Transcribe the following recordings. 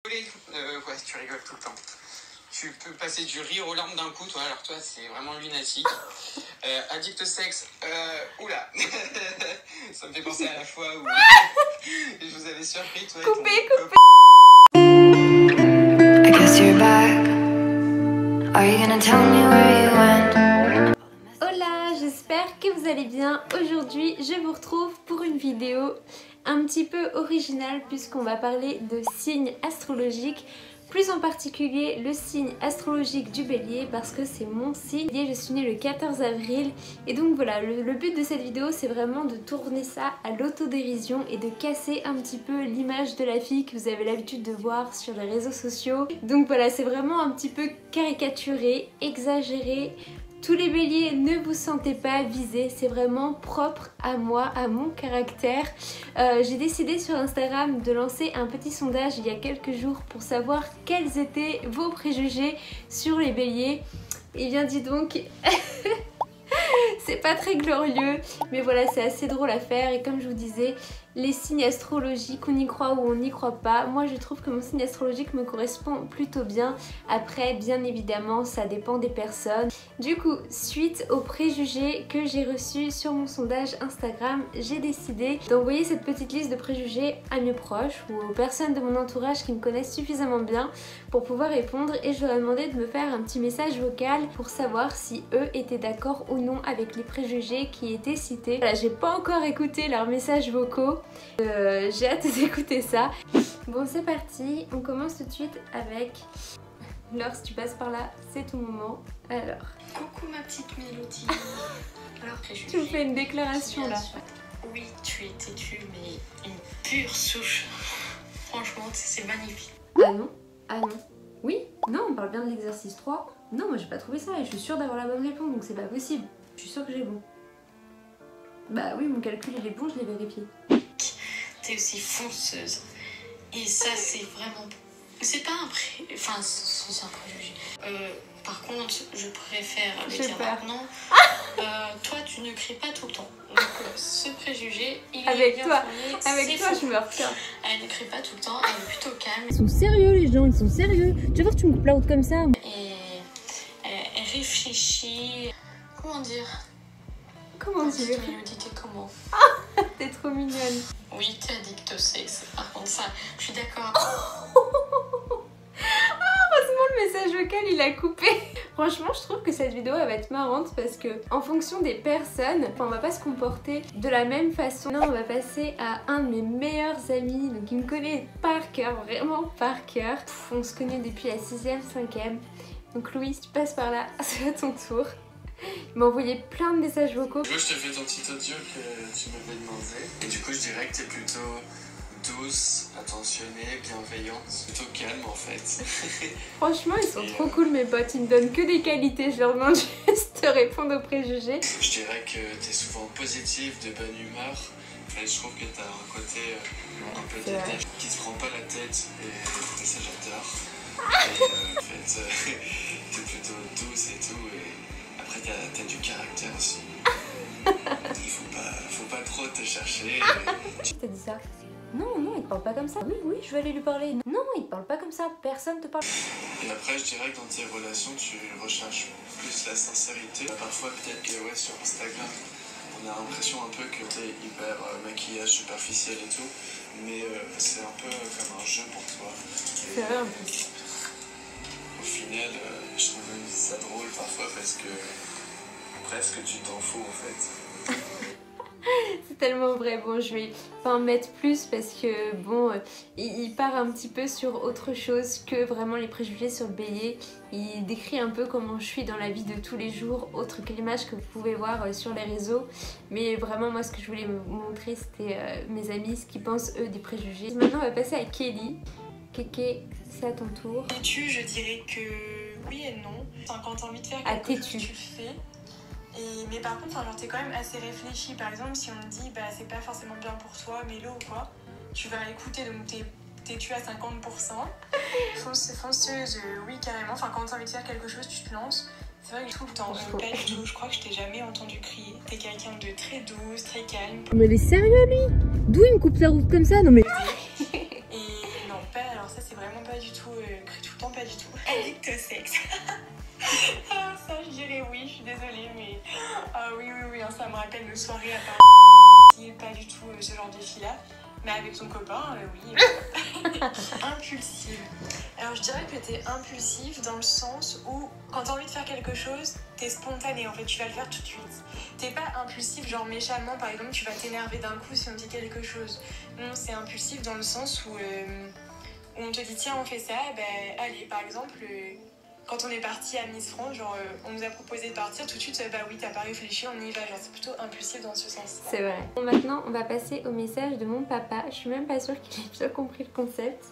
Ouais, tu rigoles tout le temps. Tu peux passer du rire aux larmes d'un coup, toi. Alors toi, c'est vraiment lunatique. Addict au sexe. Oula. Ça me fait penser à la fois où je vous avais surpris, toi. Coupé. I guess you're back. Are you gonna tell me where you went? Hola, j'espère que vous allez bien. Aujourd'hui, je vous retrouve pour une vidéo un petit peu originale puisqu'on va parler de signes astrologiques. Plus en particulier le signe astrologique du Bélier parce que c'est mon signe. Je suis née le 14 avril et donc voilà, le but de cette vidéo c'est vraiment de tourner ça à l'autodérision et de casser un petit peu l'image de la fille que vous avez l'habitude de voir sur les réseaux sociaux. Donc voilà, c'est vraiment un petit peu caricaturé, exagéré. Tous les béliers, ne vous sentez pas visés, c'est vraiment propre à moi, à mon caractère. J'ai décidé sur Instagram de lancer un petit sondage il y a quelques jours pour savoir quels étaient vos préjugés sur les béliers. Et bien dis donc, c'est pas très glorieux, mais voilà, c'est assez drôle à faire. Et comme je vous disais, les signes astrologiques, on y croit ou on n'y croit pas. Moi je trouve que mon signe astrologique me correspond plutôt bien. Après bien évidemment ça dépend des personnes. Du coup, suite aux préjugés que j'ai reçus sur mon sondage Instagram, j'ai décidé d'envoyer cette petite liste de préjugés à mes proches ou aux personnes de mon entourage qui me connaissent suffisamment bien pour pouvoir répondre, et je leur ai demandé de me faire un petit message vocal pour savoir si eux étaient d'accord ou non avec les préjugés qui étaient cités. Voilà, j'ai pas encore écouté leurs messages vocaux. J'ai hâte d'écouter ça. Bon, c'est parti, on commence tout de suite avec Laure, si tu passes par là, c'est ton moment. Alors, coucou ma petite Mélodie. Alors, tu me fais une déclaration là. Oui, tu es têtue, mais une pure souche. Franchement, c'est magnifique. Ah non, ah non. Oui, non, on parle bien de l'exercice 3. Non, moi j'ai pas trouvé ça et je suis sûre d'avoir la bonne réponse, donc c'est pas possible. Je suis sûre que j'ai bon. Bah oui, mon calcul il est bon, je l'ai vérifié. T'es aussi fonceuse. Et ça, c'est vraiment... C'est pas un Enfin, c'est un préjugé. Par contre, je préfère le dire maintenant. Toi, tu ne cries pas tout le temps. Donc, ce préjugé, il est bien fondé. Avec toi, je me retiens. Elle ne crie pas tout le temps, elle est plutôt calme. Ils sont sérieux, les gens, ils sont sérieux. Tu vas voir, tu me coupes la route comme ça. Et elle réfléchit. Comment dire? Comment dire? Mélodie, t'es comment? T'es trop mignonne. Oui, t'es addict au sexe. Par contre, ça, je suis d'accord. Heureusement, le message vocal il a coupé. Franchement, je trouve que cette vidéo elle va être marrante parce que en fonction des personnes, on va pas se comporter de la même façon. Là, on va passer à un de mes meilleurs amis, donc il me connaît par cœur, vraiment par cœur. On se connaît depuis la 6e, 5e. Donc Louis, si tu passes par là, c'est à ton tour. Il m'a envoyé plein de messages vocaux. Du coup, je te fais ton petit audio que tu m'avais demandé. Et du coup, je dirais que t'es plutôt douce, attentionnée, bienveillante, plutôt calme en fait. Franchement, ils sont trop cool mes potes, ils me donnent que des qualités. Je leur demande juste de répondre aux préjugés. Je dirais que t'es souvent positive, de bonne humeur. Et je trouve que t'as un côté un peu détaché, qui se prend pas la tête, et ça j'adore. Et en fait, t'es plutôt douce et tout. Et après, t'as du caractère aussi. Il faut pas trop te chercher. Qui t'a dit ça? Non, non, il te parle pas comme ça. Oui, oui, je vais aller lui parler. Non, il te parle pas comme ça. Personne te parle. Et après, je dirais que dans tes relations, tu recherches plus la sincérité. Parfois, peut-être que ouais, sur Instagram, on a l'impression un peu que t'es hyper maquillage superficiel et tout. Mais c'est un peu comme un jeu pour toi. C'est vrai un peu. Au final, je trouve même ça drôle parfois parce que presque tu t'en fous en fait. C'est tellement vrai. Bon, je vais pas en mettre plus parce que bon, il part un petit peu sur autre chose que vraiment les préjugés sur le bélier. Il décrit un peu comment je suis dans la vie de tous les jours, autre que l'image que vous pouvez voir sur les réseaux. Mais vraiment, moi, ce que je voulais vous montrer, c'était mes amis, ce qu'ils pensent eux des préjugés. Maintenant, on va passer à Kelly. Kéké, c'est à ton tour. Têtu, je dirais que oui et non. Enfin, quand t'as envie de faire Ah, quelque chose, têtu. tu le fais. Mais par contre, genre, t'es quand même assez réfléchi. Par exemple, si on te dit bah c'est pas forcément bien pour toi, mélo ou quoi, tu vas écouter, donc t'es têtu à 50%. Fonceuse, oui carrément. Enfin, quand t'as envie de faire quelque chose, tu te lances. C'est vrai que tout le temps, pas du tout. Je crois que je t'ai jamais entendu crier. T'es quelqu'un de très douce, très calme. Mais il est sérieux lui? D'où il me coupe la route comme ça? Non mais... Et non, pas, alors ça c'est vraiment pas du tout cru tout le temps, pas du tout. Addict au sexe. Ah, ça je dirais oui, je suis désolée, mais ah oui, ça me rappelle nos soirées à Paris, qui est pas du tout ce genre de fille là. Mais avec ton copain, oui. Impulsive. Alors je dirais que t'es impulsive dans le sens où quand t'as envie de faire quelque chose, t'es spontanée en fait, tu vas le faire tout de suite. T'es pas impulsif genre méchamment, par exemple tu vas t'énerver d'un coup si on te dit quelque chose. Non, c'est impulsif dans le sens où on te dit tiens on fait ça, allez par exemple... Quand on est parti à Miss France, genre on nous a proposé de partir, tout de suite bah oui t'as pas réfléchi, on y va, genre c'est plutôt impulsif dans ce sens. C'est vrai. Bon, maintenant on va passer au message de mon papa. Je suis même pas sûre qu'il ait bien compris le concept,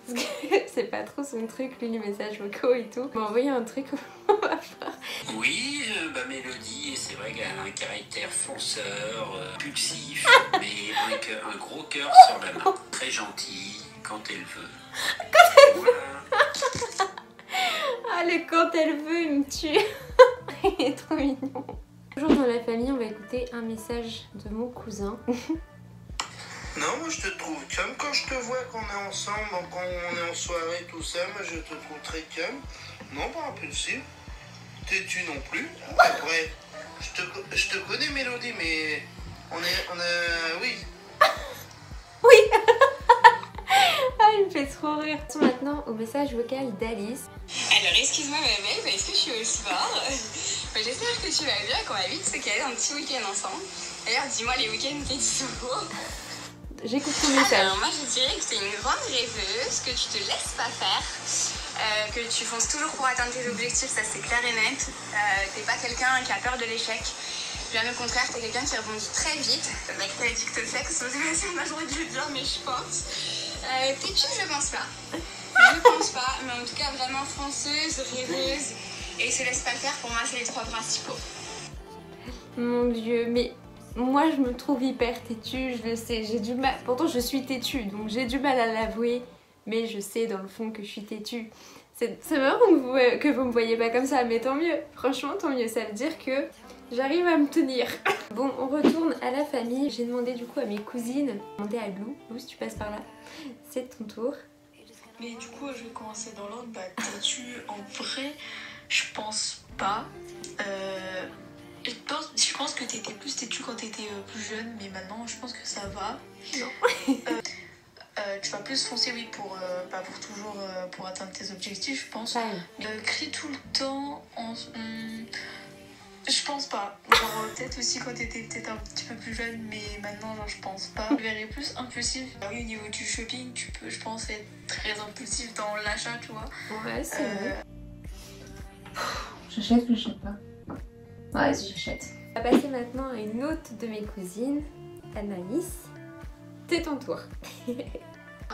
parce que c'est pas trop son truc, lui les messages vocaux et tout. Il m'a envoyé un truc, on va voir. Oui, Mélodie, c'est vrai qu'elle a un caractère fonceur, impulsif, mais avec un gros cœur sur la main. Très gentille quand elle veut. Voilà. Ah, le quand elle veut, il me tue. Il est trop mignon. Toujours dans la famille, on va écouter un message de mon cousin. Non, moi je te trouve calme quand je te vois qu'on est ensemble, quand on est en soirée, tout ça. Moi je te trouve très calme. Non, pas impulsif. Têtu non plus. Après, je te connais, Mélodie, mais oui. Oui. Ah, il me fait trop rire. Maintenant au message vocal d'Alice. Alors excuse-moi ma belle, est-ce que je suis au sport? J'espère que tu vas bien, qu'on va vite se caler un petit week-end ensemble. D'ailleurs dis-moi les week-ends t'es dispo. J'écoute ton message. Alors moi je dirais que t'es une grande rêveuse, que tu te laisses pas faire, que tu fonces toujours pour atteindre tes objectifs, ça c'est clair et net. T'es pas quelqu'un qui a peur de l'échec. Bien au contraire, t'es quelqu'un qui rebondit très vite. Le mec t'as dit que te sexe, c'est pas j'aurais dû le dire mais je pense. Têtu, je pense pas. Je pense pas, mais en tout cas vraiment fonceuse, rêveuse et se laisse pas faire, pour moi c'est les trois principaux. Mon dieu, mais moi je me trouve hyper têtue, je le sais, j'ai du mal, pourtant je suis têtue donc j'ai du mal à l'avouer, mais je sais dans le fond que je suis têtue. C'est marrant que vous me voyez pas comme ça, mais tant mieux, franchement tant mieux, ça veut dire que j'arrive à me tenir. Bon, on retourne à la famille, j'ai demandé du coup à mes cousines, j'ai demandé à Lou, si tu passes par là, c'est ton tour. Mais du coup, je vais commencer dans l'ordre. Têtu, en vrai, je pense pas. Je pense que t'étais plus têtu quand t'étais plus jeune, mais maintenant, je pense que ça va. Non. Tu vas plus foncer, oui, pour toujours pour atteindre tes objectifs, je pense. Crie tout le temps, je pense pas. Genre, peut-être aussi quand t'étais peut-être un petit peu plus jeune, mais maintenant, genre, je pense pas. Je verrais plus impulsif. Oui, au niveau du shopping, tu peux, je pense, être très impulsif dans l'achat, tu vois. Ouais, c'est vrai. J'achète ou j'achète pas? Ouais, j'achète. On va passer maintenant à une autre de mes cousines, Anaïs. C'est ton tour.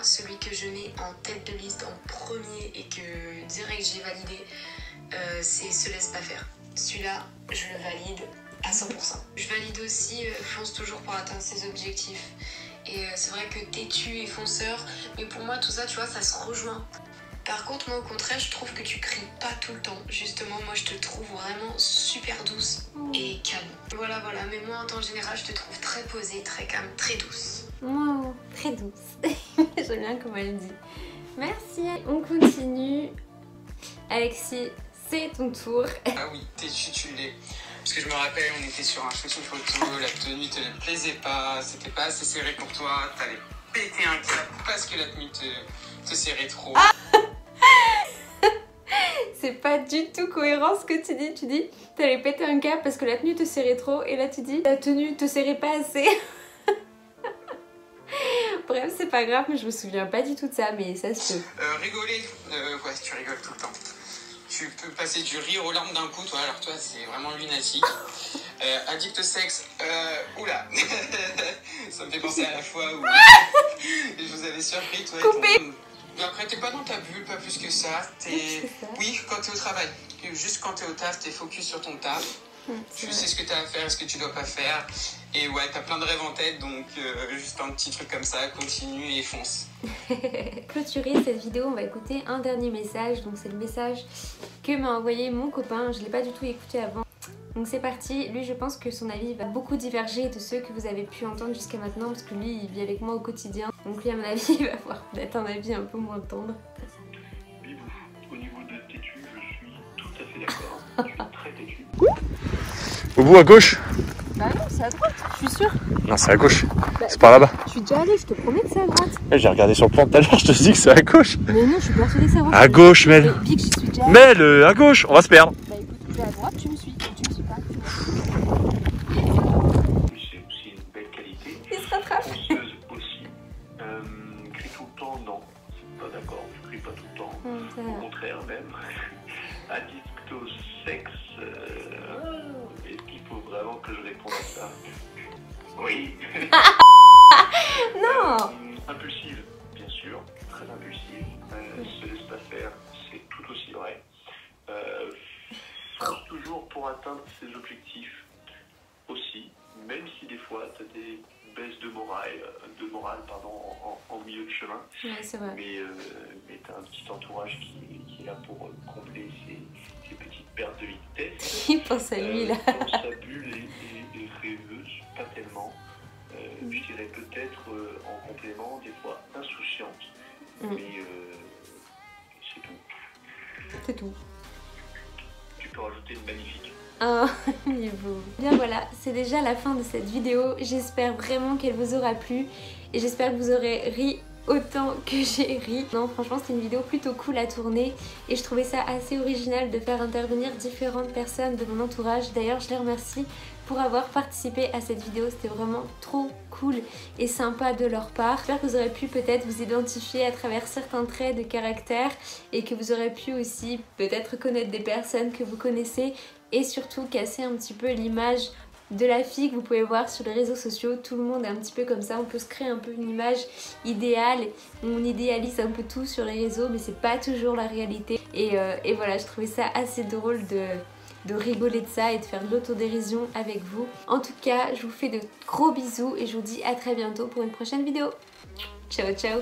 Celui que je mets en tête de liste en premier et que direct j'ai validé, c'est Se laisse pas faire. Celui-là, je le valide à 100%. Je valide aussi fonce toujours pour atteindre ses objectifs. Et c'est vrai que têtu et fonceur, mais pour moi tout ça, tu vois, ça se rejoint. Par contre, moi au contraire, je trouve que tu cries pas tout le temps. Justement, moi je te trouve vraiment super douce et calme. Voilà, mais moi en temps général, je te trouve très posée, très calme, très douce. Oh, très douce. J'aime bien comment elle dit. Merci. On continue. Alexis, c'est ton tour. Ah oui, têtu, tu l'es. Parce que je me rappelle, on était sur un shooting photo, la tenue te plaisait pas, c'était pas assez serré pour toi, t'allais péter un câble parce que la tenue te serrait trop. Ah c'est pas du tout cohérent ce que tu dis. Tu dis t'allais péter un câble parce que la tenue te serrait trop, et là tu dis la tenue te serrait pas assez. Bref, c'est pas grave, mais je me souviens pas du tout de ça, mais ça se peut. Rigoler, ouais, tu rigoles tout le temps. Tu peux passer du rire aux larmes d'un coup, toi, alors toi c'est vraiment lunatique. Addict au sexe, oula. Ça me fait penser à la fois où je vous avais surpris, toi. Après, t'es pas dans ta bulle, pas plus que ça. Oui, quand t'es au travail. Juste quand t'es au taf, t'es focus sur ton taf. Tu sais ce que t'as à faire et ce que tu dois pas faire. Et ouais, t'as plein de rêves en tête, donc juste un petit truc comme ça, continue et fonce. Clôturer cette vidéo, on va écouter un dernier message. Donc c'est le message que m'a envoyé mon copain. Je l'ai pas du tout écouté avant. Donc c'est parti. Lui, je pense que son avis va beaucoup diverger de ceux que vous avez pu entendre jusqu'à maintenant, parce que lui, il vit avec moi au quotidien. Donc lui, à mon avis, il va avoir peut-être un avis un peu moins tendre. Au bout à gauche? Bah non, c'est à droite, je suis sûre. Non, c'est à gauche. Bah, c'est par là-bas. Je suis déjà allée, je te promets que c'est à droite. J'ai regardé sur le plan tout à l'heure, je te dis que c'est à gauche. Mais non, je suis persuadée que c'est à droite. À gauche, Mel. Big, j'y suis déjà allée. Mel, à gauche, on va se perdre. Bah écoute, je vais à droite, tu me suis. Tu me suis pas. C'est aussi une belle qualité. Il se rattrape. Fonceuse aussi. Crie tout le temps, non. Pas d'accord, je crie pas tout le temps. Au contraire même. Addict au sexe. Est-ce qu'il faut vraiment que je réponde à ça? Oui. Non. Impulsive, bien sûr. Très impulsive. Se laisse pas faire, c'est tout aussi vrai. Toujours pour atteindre ses objectifs aussi, même si des fois tu as des baisses de morale en milieu de chemin. Ouais, c'est vrai. Mais tu as un petit entourage qui est là pour combler ces petites pertes de vitesse. Il pense à lui là. Dans sa bulle et rêveuse, pas tellement. Je dirais peut-être en complément, des fois insouciante. Mais c'est tout. C'est tout. Tu peux rajouter une magnifique. Oh, il est beau. Bien voilà, c'est déjà la fin de cette vidéo. J'espère vraiment qu'elle vous aura plu et j'espère que vous aurez ri autant que j'ai ri. Non, franchement, c'est une vidéo plutôt cool à tourner et je trouvais ça assez original de faire intervenir différentes personnes de mon entourage. D'ailleurs, je les remercie pour avoir participé à cette vidéo. C'était vraiment trop cool et sympa de leur part. J'espère que vous aurez pu peut-être vous identifier à travers certains traits de caractère et que vous aurez pu aussi peut-être connaître des personnes que vous connaissez et surtout casser un petit peu l'image de la fille que vous pouvez voir sur les réseaux sociaux. Tout le monde est un petit peu comme ça, on peut se créer un peu une image idéale, on idéalise un peu tout sur les réseaux mais c'est pas toujours la réalité et voilà, je trouvais ça assez drôle de rigoler de ça et de faire de l'autodérision avec vous. En tout cas, je vous fais de gros bisous et je vous dis à très bientôt pour une prochaine vidéo. Ciao ciao.